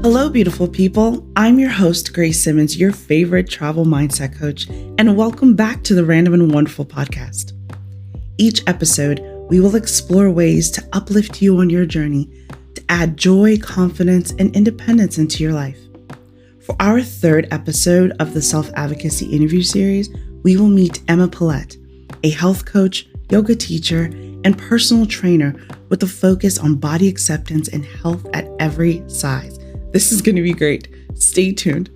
Hello, beautiful people. I'm your host, Grace Simmons, your favorite travel mindset coach, and welcome back to the Random and Wonderful podcast. Each episode, we will explore ways to uplift you on your journey to add joy, confidence, and independence into your life. For our third episode of the Self-Advocacy interview series, we will meet Emma Polette, a health coach, yoga teacher, and personal trainer with a focus on body acceptance and health at every size. This is going to be great. Stay tuned.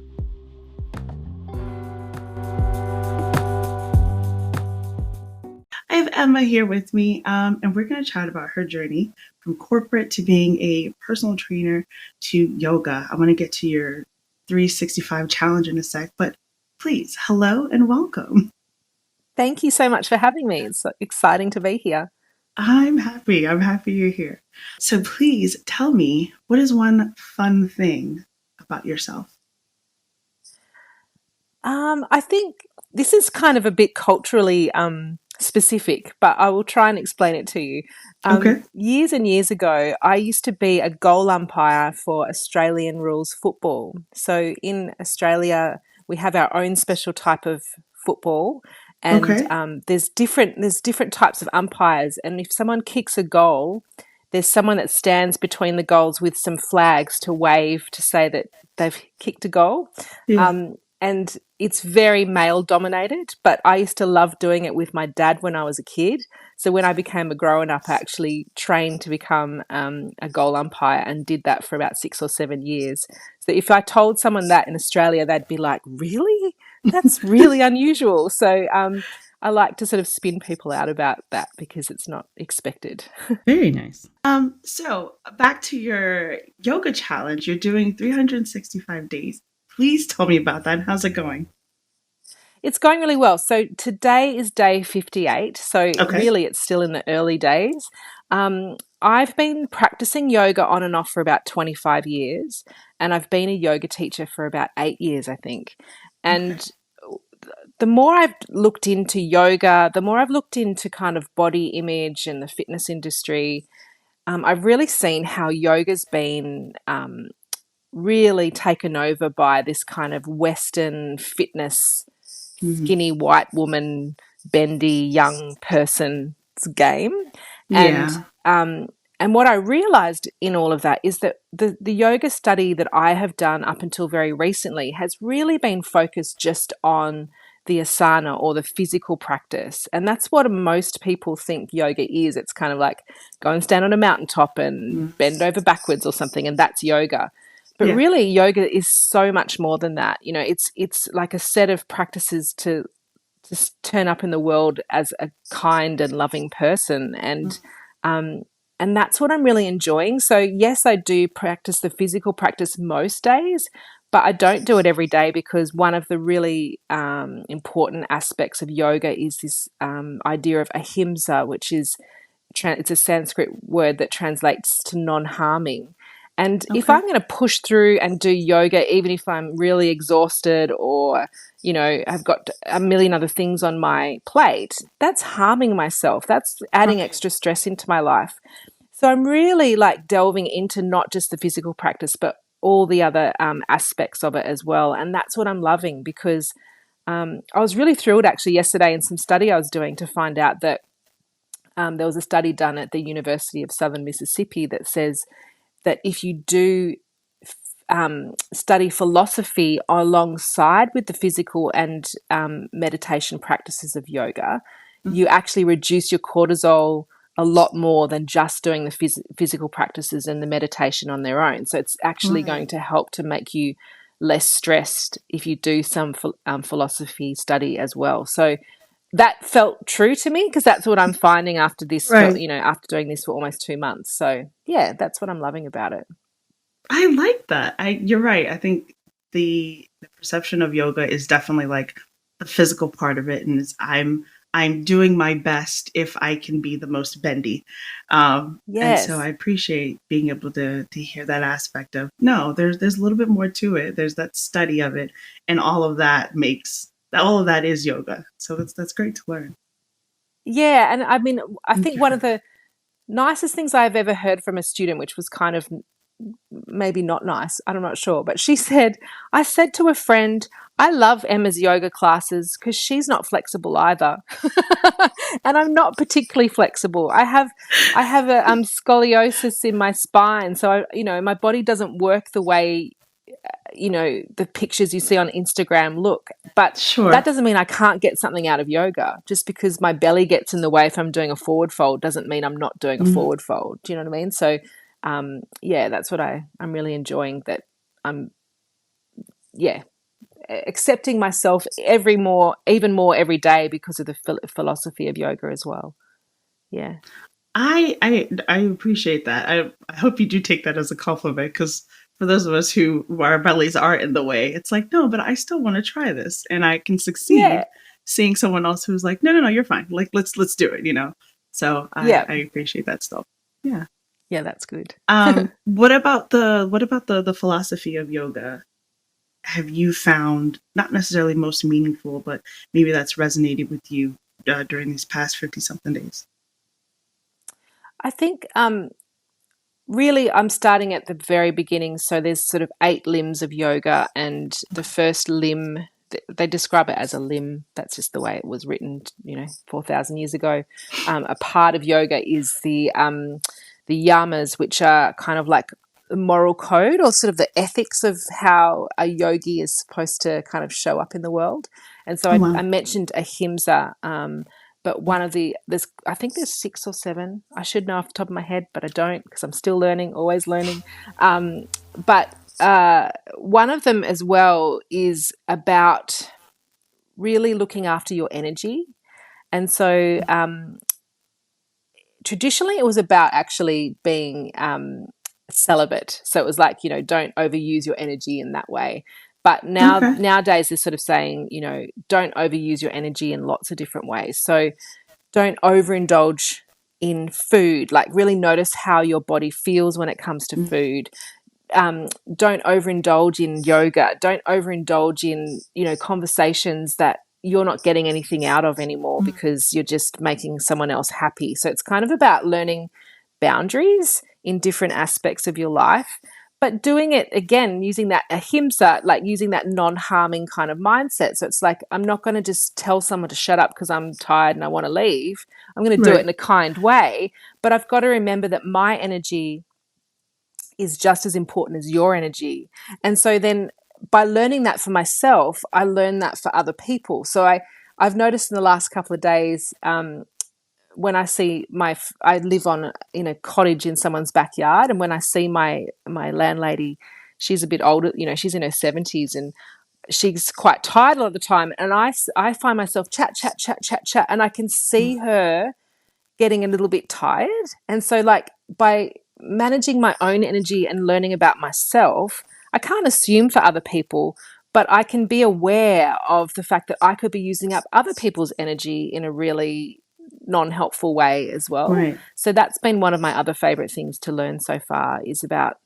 I have Emma here with me, and we're going to chat about her journey from corporate to being a personal trainer to yoga. I want to get to your 365 challenge in a sec, but please, hello and welcome. Thank you so much for having me. It's so exciting to be here. I'm happy you're here. So please tell me, what is one fun thing about yourself? I think this is kind of a bit culturally specific, but I will try and explain it to you. Okay. Years and years ago, I used to be a goal umpire for Australian rules football. So in Australia, we have our own special type of football, and Okay. there's different types of umpires. And if someone kicks a goal, there's someone that stands between the goals with some flags to wave to say that they've kicked a goal. Yeah. And it's very male dominated, but I used to love doing it with my dad when I was a kid. So when I became a grown up, I actually trained to become a goal umpire and did that for about 6 or 7 years. So if I told someone that in Australia, they'd be like, really? That's really unusual. So I like to sort of spin people out about that because it's not expected. Very nice. So back to your yoga challenge. You're doing 365 days. Please tell me about that. How's it going? It's going really well. So today is day 58. So Okay. really, it's still in the early days. I've been practicing yoga on and off for about 25 years, and I've been a yoga teacher for about 8 years, I think. Okay. And the more I've looked into yoga, the more I've looked into kind of body image and the fitness industry, I've really seen how yoga's been really taken over by this kind of Western fitness, Mhm. skinny white woman, bendy young person's game. And Yeah. and what I realized in all of that is that the yoga study that I have done up until very recently has really been focused just on the asana or the physical practice. And that's what most people think yoga is. It's kind of like go and stand on a mountaintop and Mm. bend over backwards or something, and that's yoga. But Yeah. really, yoga is so much more than that. You know, it's like a set of practices to turn up in the world as a kind and loving person, and that's what I'm really enjoying. So yes, I do practice the physical practice most days, but I don't do it every day because one of the really important aspects of yoga is this idea of ahimsa, which is it's a Sanskrit word that translates to non-harming. And if Okay. I'm going to push through and do yoga, even if I'm really exhausted or, you know, I've got a million other things on my plate, that's harming myself. That's adding Right. extra stress into my life. So I'm really like delving into not just the physical practice, but all the other aspects of it as well. And that's what I'm loving because I was really thrilled actually yesterday in some study I was doing to find out that there was a study done at the University of Southern Mississippi that says that if you do study philosophy alongside with the physical and meditation practices of yoga, you actually reduce your cortisol a lot more than just doing the physical practices and the meditation on their own. So it's actually going Right. to help to make you less stressed if you do some philosophy study as well. So that felt true to me because that's what I'm finding after this for, Right. you know, after doing this for almost 2 months. So yeah, that's what I'm loving about it. I like that. You're right. I think the perception of yoga is definitely like the physical part of it, and I'm doing my best if I can be the most bendy. And so I Yes. appreciate being able to hear that aspect of no, there's a little bit more to it. There's that study of it, and all of that is yoga. So that's great to learn. Yeah, and I mean, I Thank think you one for of that. the nicest things I've ever heard from a student, which was kind of maybe not nice, I'm not sure, but she said, I said to a friend, I love Emma's yoga classes because she's not flexible either. And I'm not particularly flexible. I have a scoliosis in my spine, so my body doesn't work the way the pictures you see on Instagram look. But that Sure. doesn't mean I can't get something out of yoga. Just because my belly gets in the way if I'm doing a forward fold doesn't mean I'm not doing a Mm. forward fold. Do you know what I mean? So, yeah, that's what I'm really enjoying, that I'm, yeah, accepting myself even more every day because of the philosophy of yoga as well. Yeah. I appreciate that. I hope you do take that as a compliment, because for those of us who our bellies are in the way, it's like, no, but I still want to try this, and I can Yeah. succeed seeing someone else who's like, no, you're fine. Like, let's do it. So Yeah. I appreciate that stuff. Yeah. Yeah, that's good. What about the philosophy of yoga have you found not necessarily most meaningful, but maybe that's resonated with you during these past 50 something days? I think really I'm starting at the very beginning. So there's sort of 8 limbs of yoga, and the first limb, they describe it as a limb. That's just the way it was written, 4,000 years ago. A part of yoga is the yamas, which are kind of like the moral code, or sort of the ethics of how a yogi is supposed to kind of show up in the world. And so Oh I wow. mentioned ahimsa, but I think there's 6 or 7. I should know off the top of my head, but I don't, because I'm still learning, always learning. But one of them as well is about really looking after your energy. And so traditionally it was about actually being celibate. So it was like, don't overuse your energy in that way. But Okay. nowadays they're sort of saying, don't overuse your energy in lots of different ways. So don't overindulge in food. Like, really notice how your body feels when it comes to Mm. food. Don't overindulge in yoga. Don't overindulge in, conversations that you're not getting anything out of anymore Mm. because you're just making someone else happy. So it's kind of about learning boundaries in different aspects of your life, but doing it again using that ahimsa, like using that non-harming kind of mindset. So it's like, I'm not going to just tell someone to shut up because I'm tired and I want to leave. I'm going to do it Right. in a kind way, but I've got to remember that my energy is just as important as your energy. And so then by learning that for myself, I learn that for other people. So I've noticed in the last couple of days, when I see I live in a cottage in someone's backyard, and when I see my landlady, she's a bit older, she's in her 70s, and she's quite tired a lot of the time. And I find myself chat, chat, chat, chat, chat, and I can Mm. see her getting a little bit tired. And so, like, by managing my own energy and learning about myself, I can't assume for other people, but I can be aware of the fact that I could be using up other people's energy in a really non-helpful way as well. Right. So that's been one of my other favorite things to learn so far, is about,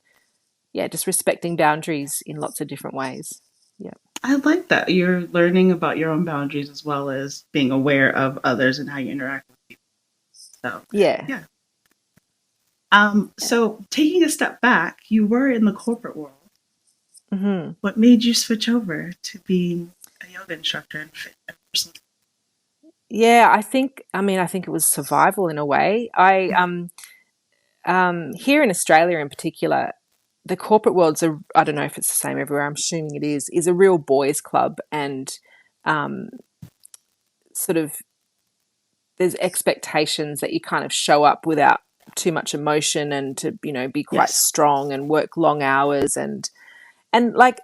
yeah, just respecting boundaries in lots of different ways. Yeah. I like that you're learning about your own boundaries as well as being aware of others and how you interact with people. So Yeah. yeah. Yeah. So taking a step back, you were in the corporate world. Mm-hmm. What made you switch over to being a yoga instructor and fit and personal? Yeah, I think it was survival in a way. Here in Australia in particular, the corporate world's I don't know if it's the same everywhere, I'm assuming it is a real boys club, and um, sort of there's expectations that you kind of show up without too much emotion, and to, be quite Yes. strong and work long hours, and like,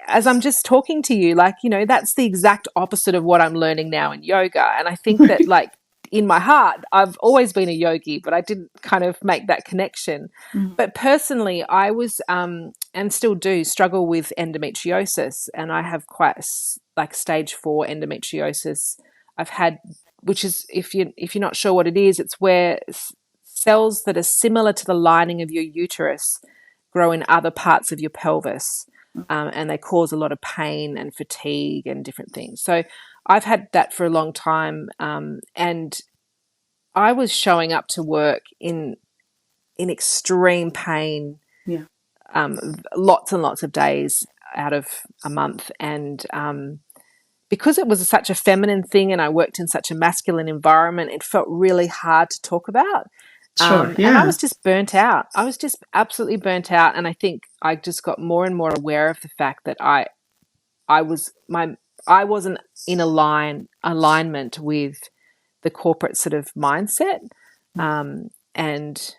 as I'm just talking to you, like, that's the exact opposite of what I'm learning now in yoga. And I think that, Right. like, in my heart, I've always been a yogi, but I didn't kind of make that connection. Mm. But personally, I was, and still do, struggle with endometriosis. And I have quite like stage 4 endometriosis. I've had, which is, if you're not sure what it is, it's where cells that are similar to the lining of your uterus grow in other parts of your pelvis, and they cause a lot of pain and fatigue and different things. So I've had that for a long time, and I was showing up to work in extreme pain Yeah. lots and lots of days out of a month. And because it was such a feminine thing and I worked in such a masculine environment, it felt really hard to talk about. Sure. And I Yeah. was just burnt out. I was just absolutely burnt out. And I think I just got more and more aware of the fact that I was my I wasn't in alignment with the corporate sort of mindset. And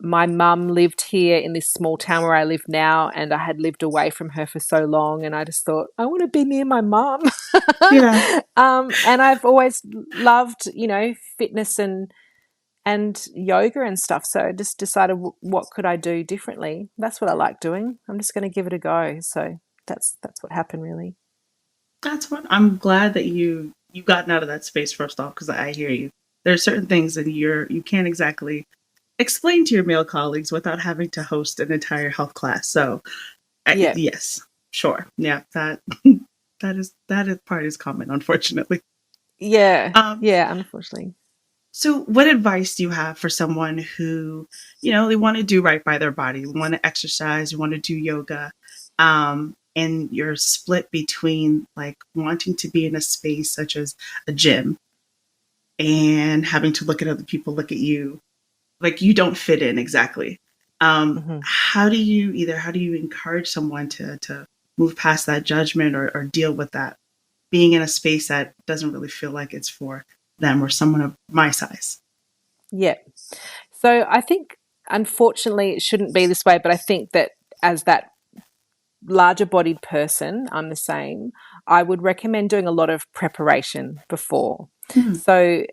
my mum lived here in this small town where I live now, and I had lived away from her for so long, and I just thought I want to be near my mum. Yeah. And I've always loved, fitness and yoga and stuff. So I just decided what could I do differently. That's what I like doing. I'm just going to give it a go. So that's what happened, really. That's what I'm glad that you've gotten out of that space first off, because I hear you. There are certain things that you can't exactly explain to your male colleagues without having to host an entire health class. So Yeah. yes, sure. Yeah, that that is part is common, unfortunately. Yeah. Um, Yeah. Unfortunately. so what advice do you have for someone who, they want to do right by their body, want to exercise, want to do yoga, and you're split between like wanting to be in a space such as a gym and having to look at other people look at you like you don't fit in exactly. Mm-hmm. How do you encourage someone to move past that judgment or deal with that being in a space that doesn't really feel like it's for them or someone of my size? Yeah. So I think, unfortunately, it shouldn't be this way, but I think that as that larger bodied person, I'm the same. I would recommend doing a lot of preparation before. Hmm. So,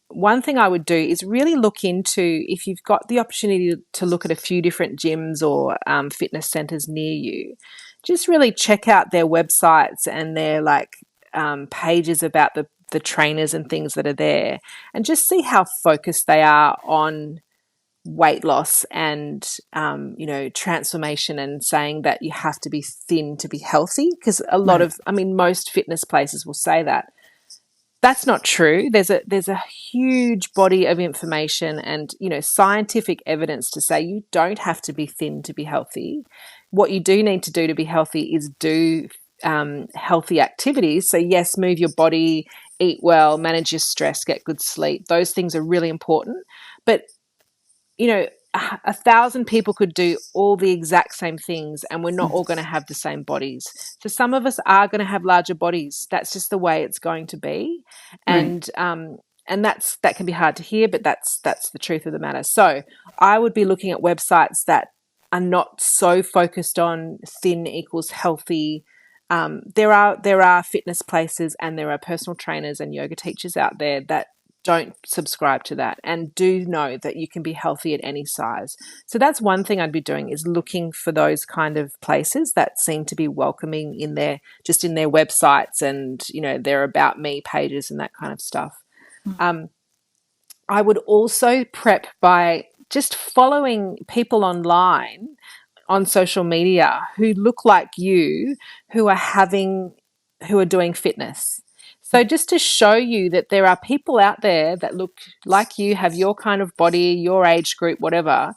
one thing I would do is really look into, if you've got the opportunity to look at a few different gyms or fitness centers near you, just really check out their websites and their pages about the trainers and things that are there, and just see how focused they are on weight loss and transformation, and saying that you have to be thin to be healthy, because Right. most fitness places will say that. That's not true. There's a huge body of information and scientific evidence to say you don't have to be thin to be healthy. What you do need to do to be healthy is do healthy activities. So yes, move your body, eat well, manage your stress, get good sleep. Those things are really important. But 1,000 people could do all the exact same things, and we're not all going to have the same bodies. So some of us are going to have larger bodies. That's just the way it's going to be. Right. And that can be hard to hear, but that's the truth of the matter. So I would be looking at websites that are not so focused on thin equals healthy. There are fitness places and there are personal trainers and yoga teachers out there that don't subscribe to that and do know that you can be healthy at any size. So that's one thing I'd be doing, is looking for those kind of places that seem to be welcoming in their websites and their about me pages and that kind of stuff. I would also prep by just following people online on social media who look like you, who are doing fitness. So just to show you that there are people out there that look like you, have your kind of body, your age group, whatever,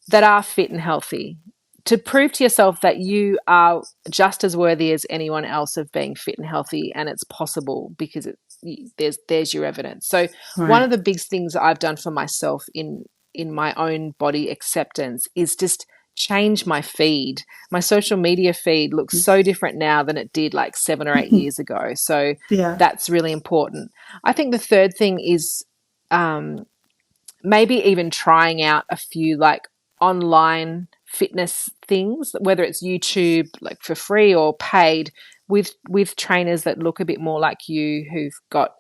that are fit and healthy. To prove to yourself that you are just as worthy as anyone else of being fit and healthy, and it's possible, because there's your evidence. So one Right. of the big things I've done for myself in my own body acceptance is just change my feed. My social media feed looks so different now than it did like 7 or 8 years ago. So Yeah. that's really important. I think the third thing is maybe even trying out a few like online fitness things, whether it's YouTube, like for free or paid, with trainers that look a bit more like you, who've got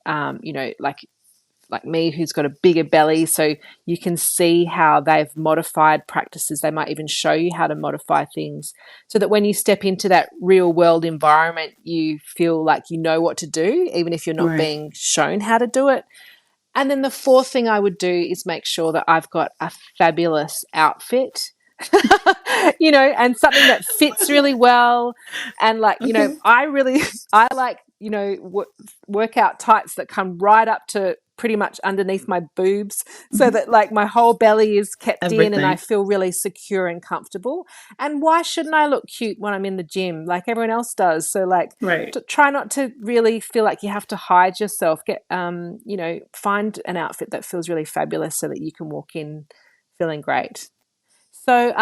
like me, who's got a bigger belly, so you can see how they've modified practices. They might even show you how to modify things, so that when you step into that real world environment, you feel like you know what to do, even if you're not Right. being shown how to do it. And then the fourth thing I would do is make sure that I've got a fabulous outfit, and something that fits really well. And Okay. I like, workout tights that come right up to pretty much underneath my boobs so that like my whole belly is kept in and I Everything. feel really secure and comfortable. And why shouldn't I look cute when I'm in the gym like everyone else does? So like Right. to try not to really feel like you have to hide yourself. Get find an outfit that feels really fabulous so that you can walk in feeling great. So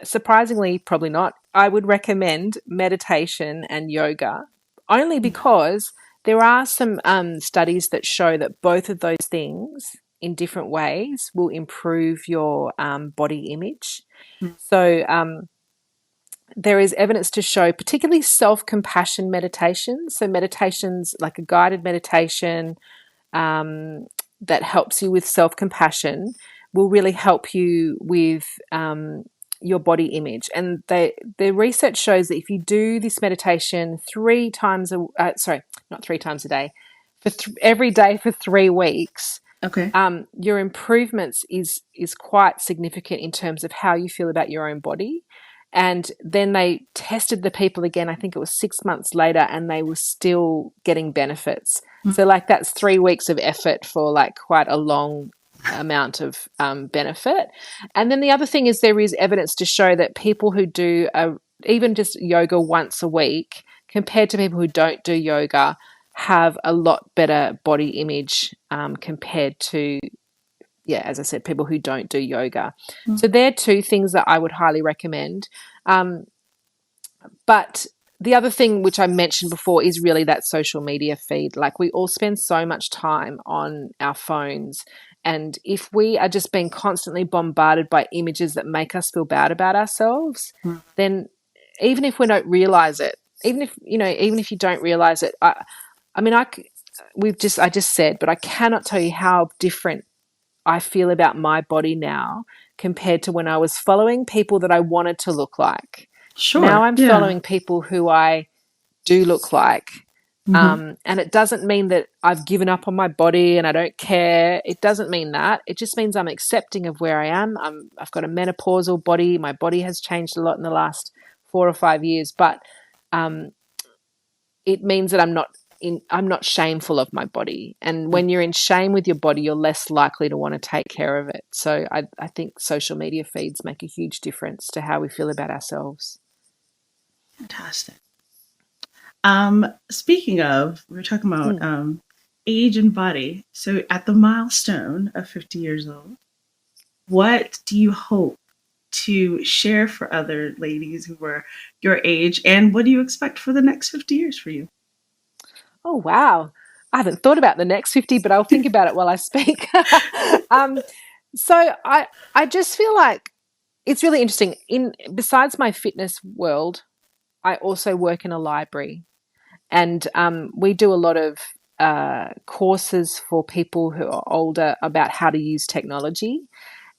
surprisingly, probably not, I would recommend meditation and yoga only because there are some studies that show that both of those things in different ways will improve your body image. So there is evidence to show, particularly self-compassion meditation. So meditations like a guided meditation that helps you with self-compassion will really help you with your body image. And the research shows that if you do this meditation not 3 times a day, for every day for 3 weeks, Okay. your improvements is quite significant in terms of how you feel about your own body. And then they tested the people again, I think it was 6 months later, and they were still getting benefits. So, like, that's 3 weeks of effort for like quite a long amount of benefit. And then the other thing is there is evidence to show that people who do even just yoga once a week compared to people who don't do yoga have a lot better body image compared to, yeah, as I said, people who don't do yoga. So they're two things that I would highly recommend. But the other thing which I mentioned before is really that social media feed. Like, we all spend so much time on our phones. And if we are just being constantly bombarded by images that make us feel bad about ourselves, then even if we don't realize it, even if you don't realize it, I mean, I just said, but I cannot tell you how different I feel about my body now compared to when I was following people that I wanted to look like. Now Sure. I'm Yeah. following people who I do look like. Mm-hmm. And it doesn't mean that I've given up on my body and I don't care. It doesn't mean that. It just means I'm accepting of where I am. I've got a menopausal body. My body has changed a lot in the last 4 or 5 years, but um, it means that I'm not shameful of my body. And when you're in shame with your body, you're less likely to want to take care of it. So I think social media feeds make a huge difference to how we feel about ourselves. Fantastic. Speaking of, we were talking about Mm. age and body. So at the milestone of 50 years old, what do you hope to share for other ladies who were your age, and what do you expect for the next 50 years for you? Oh, wow. I haven't thought about the next 50, but I'll think about it while I speak. um, so I just feel like it's really interesting. Besides my fitness world, I also work in a library. And we do a lot of courses for people who are older about how to use technology.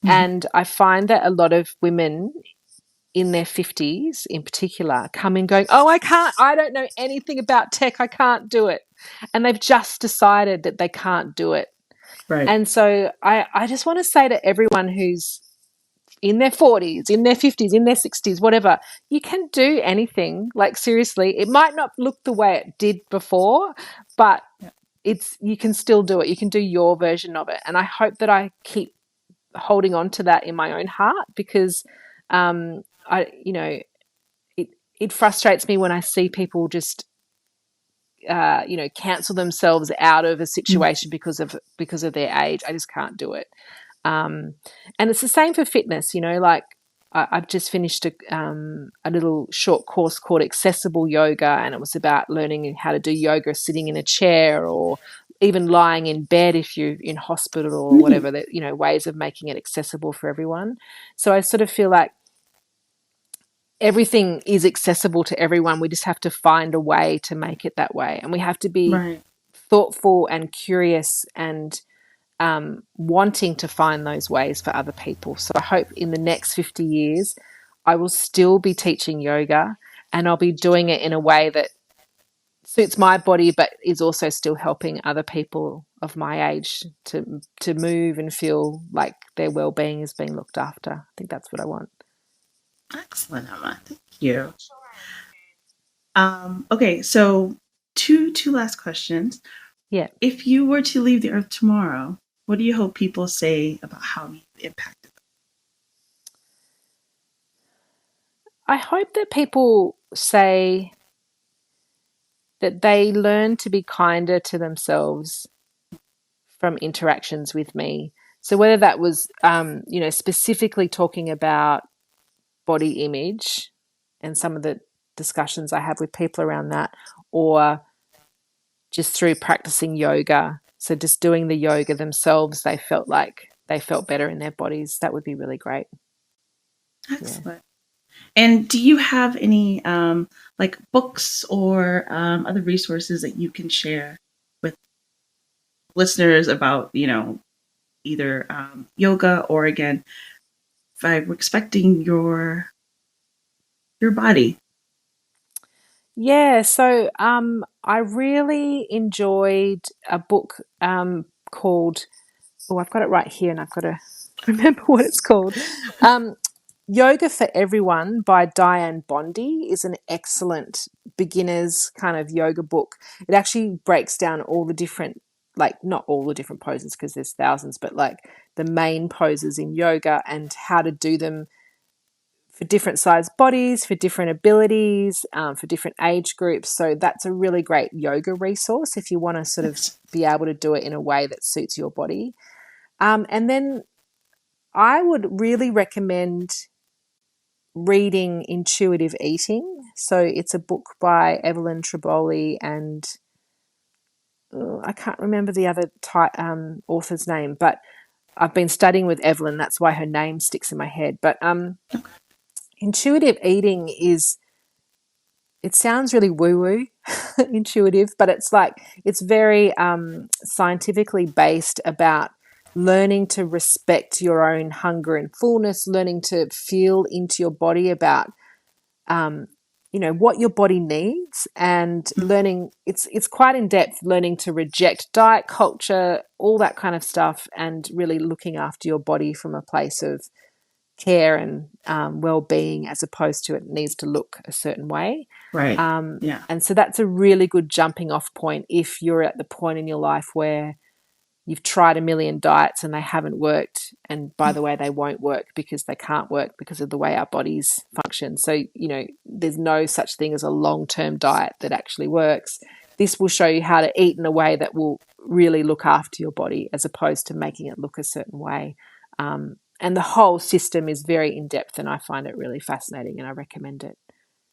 Mm-hmm. And I find that a lot of women in their 50s in particular come in going, oh, I don't know anything about tech. I can't do it. And they've just decided that they can't do it. Right. And so I just want to say to everyone who's in their 40s, in their 50s, in their 60s, whatever, you can do anything. Like, seriously, it might not look the way it did before, but you can still do it. You can do your version of it. And I hope that I keep holding on to that in my own heart, because I, it frustrates me when I see people just cancel themselves out of a situation because of their age. I just can't do it. And it's the same for fitness, like I've just finished a little short course called Accessible Yoga, and it was about learning how to do yoga sitting in a chair or even lying in bed if you're in hospital or Neat. whatever, that, ways of making it accessible for everyone. So I sort of feel like everything is accessible to everyone. We just have to find a way to make it that way. And we have to be Right. thoughtful and curious and wanting to find those ways for other people. So I hope in the next 50 years, I will still be teaching yoga, and I'll be doing it in a way that suits my body, but is also still helping other people of my age to move and feel like their well-being is being looked after. I think that's what I want. Excellent, Emma. Thank you. Okay, so two last questions. Yeah. If you were to leave the earth tomorrow, what do you hope people say about how you impacted I hope that people say that they learn to be kinder to themselves from interactions with me. So whether that was, specifically talking about body image and some of the discussions I have with people around that, or just through practicing yoga. So just doing the yoga themselves, they felt better in their bodies. That would be really great. them? Excellent. And do you have any like books or other resources that you can share with listeners about, either yoga or again, by respecting your body? Yeah, so I really enjoyed a book called, I've got it right here and I've got to remember what it's called. Yoga for Everyone by Diane Bondi is an excellent beginner's kind of yoga book. It actually breaks down all the different, like not all the different poses because there's thousands, but like the main poses in yoga and how to do them for different size bodies, for different abilities, for different age groups. So that's a really great yoga resource if you want to sort of be able to do it in a way that suits your body. And then I would really recommend reading Intuitive Eating. So it's a book by Evelyn Triboli and I can't remember the other author's name, but I've been studying with Evelyn. That's why her name sticks in my head. But intuitive eating it sounds really woo-woo, intuitive, but it's very scientifically based about learning to respect your own hunger and fullness, learning to feel into your body about, what your body needs, and learning, it's quite in depth, learning to reject diet culture, all that kind of stuff, and really looking after your body from a place of care and well-being, as opposed to it needs to look a certain way. Right. Yeah. And so that's a really good jumping off point if you're at the point in your life where you've tried a million diets and they haven't worked. And by the way, they won't work because they can't work because of the way our bodies function. So, there's no such thing as a long-term diet that actually works. This will show you how to eat in a way that will really look after your body as opposed to making it look a certain way. And the whole system is very in-depth and I find it really fascinating and I recommend it.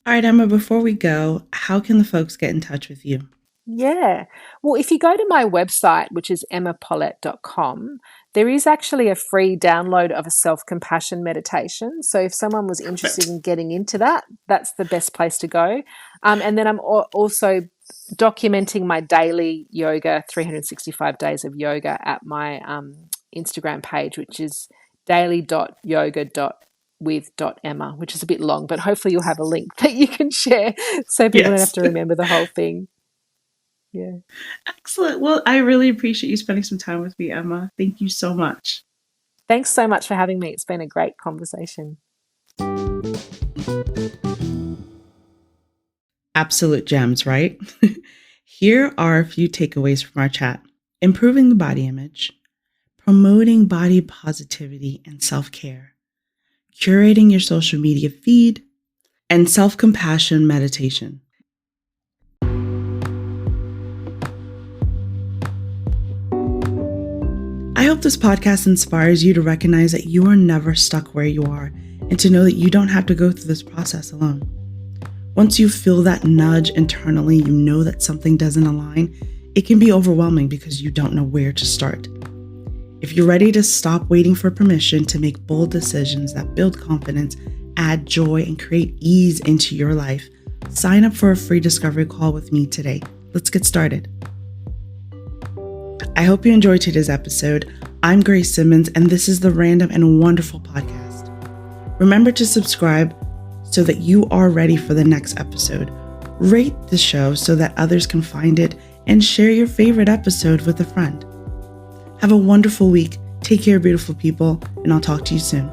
All right, Emma, before we go, how can the folks get in touch with you? Yeah. Well, if you go to my website, which is emmapoliette.com, there is actually a free download of a self-compassion meditation. So if someone was interested in getting into that, that's the best place to go. And then I'm also documenting my daily yoga, 365 days of yoga at my Instagram page, which is daily.yoga.with.emma, which is a bit long, but hopefully you'll have a link that you can share so people don't have to remember the whole thing. Yeah. Excellent. Well, I really appreciate you spending some time with me, Emma. Thank you so much. Thanks so much for having me. It's been a great conversation. Absolute gems, right? Here are a few takeaways from our chat. Improving the body image, promoting body positivity and self-care, curating your social media feed, and self-compassion meditation. I hope this podcast inspires you to recognize that you are never stuck where you are and to know that you don't have to go through this process alone. Once you feel that nudge internally, you know that something doesn't align, it can be overwhelming because you don't know where to start. If you're ready to stop waiting for permission to make bold decisions that build confidence, add joy, and create ease into your life, sign up for a free discovery call with me today. Let's get started. I hope you enjoyed today's episode. I'm Grace Simmons, and this is the Random and Wonderful podcast. Remember to subscribe so that you are ready for the next episode. Rate the show so that others can find it, and share your favorite episode with a friend. Have a wonderful week. Take care, beautiful people, and I'll talk to you soon.